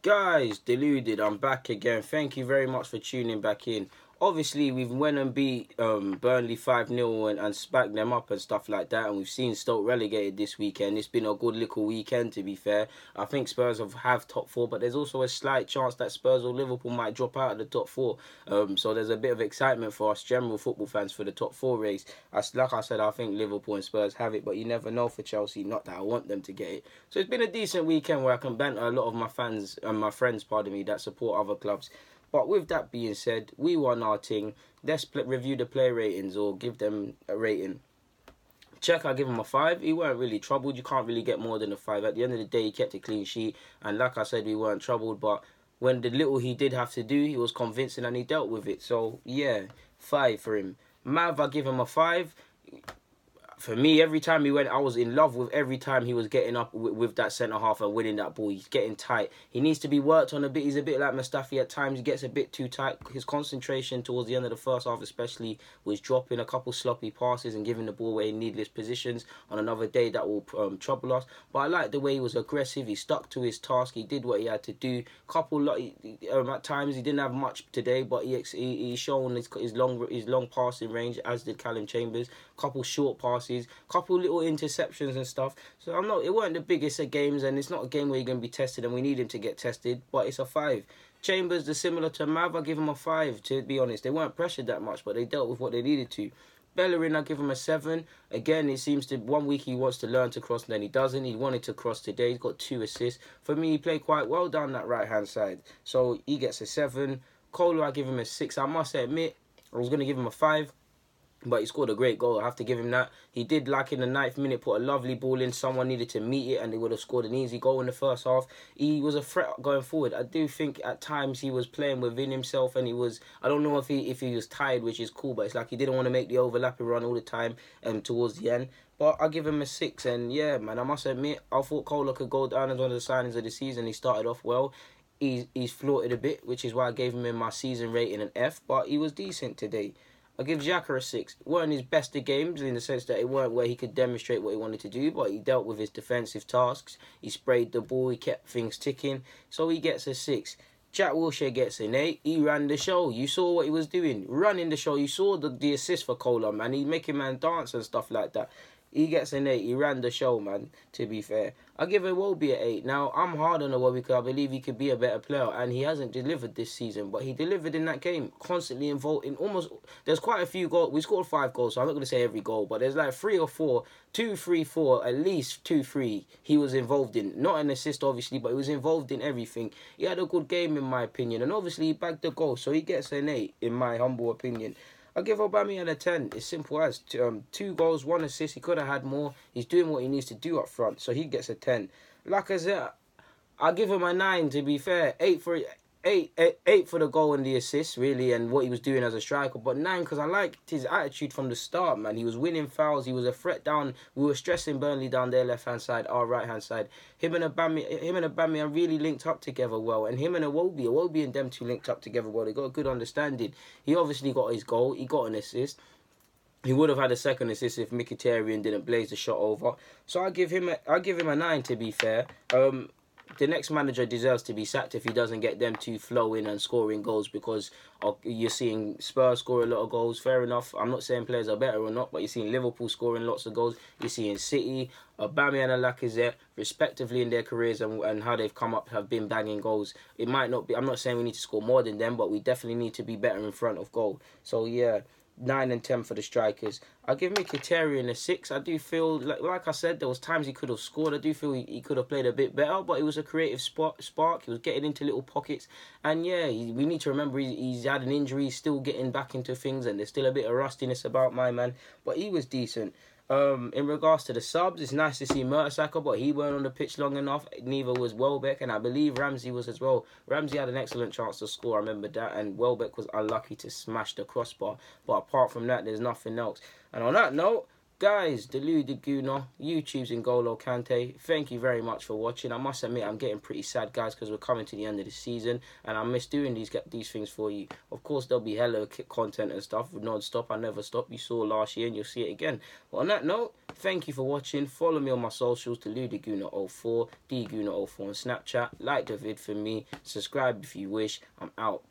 Guys, deluded, I'm back again. Thank you very much for tuning back in. Obviously, we've went and beat Burnley 5-0 and spanked them up and stuff like that. And we've seen Stoke relegated this weekend. It's been a good little weekend, to be fair. I think Spurs have top four, but there's also a slight chance that Spurs or Liverpool might drop out of the top four. So there's a bit of excitement for us general football fans for the top four race. Like I said, I think Liverpool and Spurs have it, but you never know for Chelsea. Not that I want them to get it. So it's been a decent weekend where I can banter a lot of my fans and my friends, that support other clubs. But with that being said, we won our thing. Let's review the player ratings or give them a rating. Check, I give him a 5. He weren't really troubled. You can't really get more than a 5. At the end of the day, he kept a clean sheet. And like I said, we weren't troubled. But when the little he did have to do, he was convincing and he dealt with it. So, yeah, 5 for him. Mav, I give him a 5. For me, every time he went, I was in love with every time he was getting up with that centre-half and winning that ball. He's getting tight. He needs to be worked on a bit. He's a bit like Mustafi at times. He gets a bit too tight. His concentration towards the end of the first half especially was dropping a couple sloppy passes and giving the ball away in needless positions. On another day, that will trouble us. But I like the way he was aggressive. He stuck to his task. He did what he had to do. At times, he didn't have much today, but he's shown his long passing range, as did Callum Chambers. Couple short passes, couple little interceptions and stuff. So it weren't the biggest of games, and it's not a game where you're going to be tested, and we need him to get tested, but it's a 5. Chambers, the similar to Mav, I give him a 5, to be honest. They weren't pressured that much, but they dealt with what they needed to. Bellerin, I give him a 7. Again, it seems to, one week he wants to learn to cross, and then he doesn't. He wanted to cross today. He's got 2 assists. For me, he played quite well down that right-hand side. So he gets a 7. Kolo, I give him a 6. I must admit, I was going to give him a 5. But he scored a great goal. I have to give him that. He did, like in the 9th minute, put a lovely ball in. Someone needed to meet it and they would have scored an easy goal in the first half. He was a threat going forward. I do think at times he was playing within himself, and he was, I don't know if he was tired, which is cool, but it's like he didn't want to make the overlapping run all the time towards the end. But I give him a 6. And yeah, man, I must admit, I thought Kohler could go down as one of the signings of the season. He started off well. He's floated a bit, which is why I gave him in my season rating an F, but he was decent today. I give Xhaka a 6. It weren't his best of games in the sense that it weren't where he could demonstrate what he wanted to do, but he dealt with his defensive tasks. He sprayed the ball, he kept things ticking, so he gets a 6. Jack Wilshere gets an 8. He ran the show. You saw what he was doing, running the show. You saw the assist for Kohler, man. He's making man dance and stuff like that. He gets an 8. He ran the show, man, to be fair. I give Iwobi an 8. Now, I'm hard on Iwobi because I believe he could be a better player, and he hasn't delivered this season, but he delivered in that game, constantly involved in almost... There's quite a few goals. We scored 5 goals, so I'm not going to say every goal, but there's like 3 or 4, 2, 3, 4, at least 2, 3 he was involved in. Not an assist, obviously, but he was involved in everything. He had a good game, in my opinion, and obviously he bagged the goal, so he gets an 8, in my humble opinion. I give Aubameyang a 10. It's simple as 2 goals, 1 assist. He could have had more. He's doing what he needs to do up front, so he gets a 10. Lacazette, I give him a 9. To be fair, 8 for the goal and the assist, really, and what he was doing as a striker. But 9 because I liked his attitude from the start, man. He was winning fouls. He was a threat down. We were stressing Burnley down their left-hand side, our right-hand side. Him and Aubameyang really linked up together well. And him and Iwobi and them two linked up together well. They got a good understanding. He obviously got his goal. He got an assist. He would have had a second assist if Mkhitaryan didn't blaze the shot over. So I give him a 9, to be fair. The next manager deserves to be sacked if he doesn't get them two flowing and scoring goals, because you're seeing Spurs score a lot of goals. Fair enough. I'm not saying players are better or not, but you're seeing Liverpool scoring lots of goals. You're seeing City, Aubameyang and Lacazette, respectively in their careers and how they've come up, have been banging goals. It might not be. I'm not saying we need to score more than them, but we definitely need to be better in front of goal. So yeah. 9 and 10 for the strikers. I give Mkhitaryan a 6. I do feel, like I said, there was times he could have scored. I do feel he could have played a bit better, but it was a creative spark. He was getting into little pockets. And yeah, we need to remember he's had an injury. He's still getting back into things, and there's still a bit of rustiness about my man. But he was decent. In regards to the subs, it's nice to see Mertesacker, but he weren't on the pitch long enough. Neither was Welbeck, and I believe Ramsey was as well. Ramsey had an excellent chance to score, I remember that, and Welbeck was unlucky to smash the crossbar. But apart from that, there's nothing else. And on that note, guys, Deluded Gooner, YouTube's N'Golo Kante, thank you very much for watching. I must admit, I'm getting pretty sad, guys, because we're coming to the end of the season, and I miss doing these things for you. Of course, there'll be hella content and stuff non-stop. I never stop. You saw last year, and you'll see it again. But on that note, Thank you for watching. Follow me on my socials to Ludaguna04, Dguna04 on Snapchat. Like the vid for me. Subscribe if you wish. I'm out.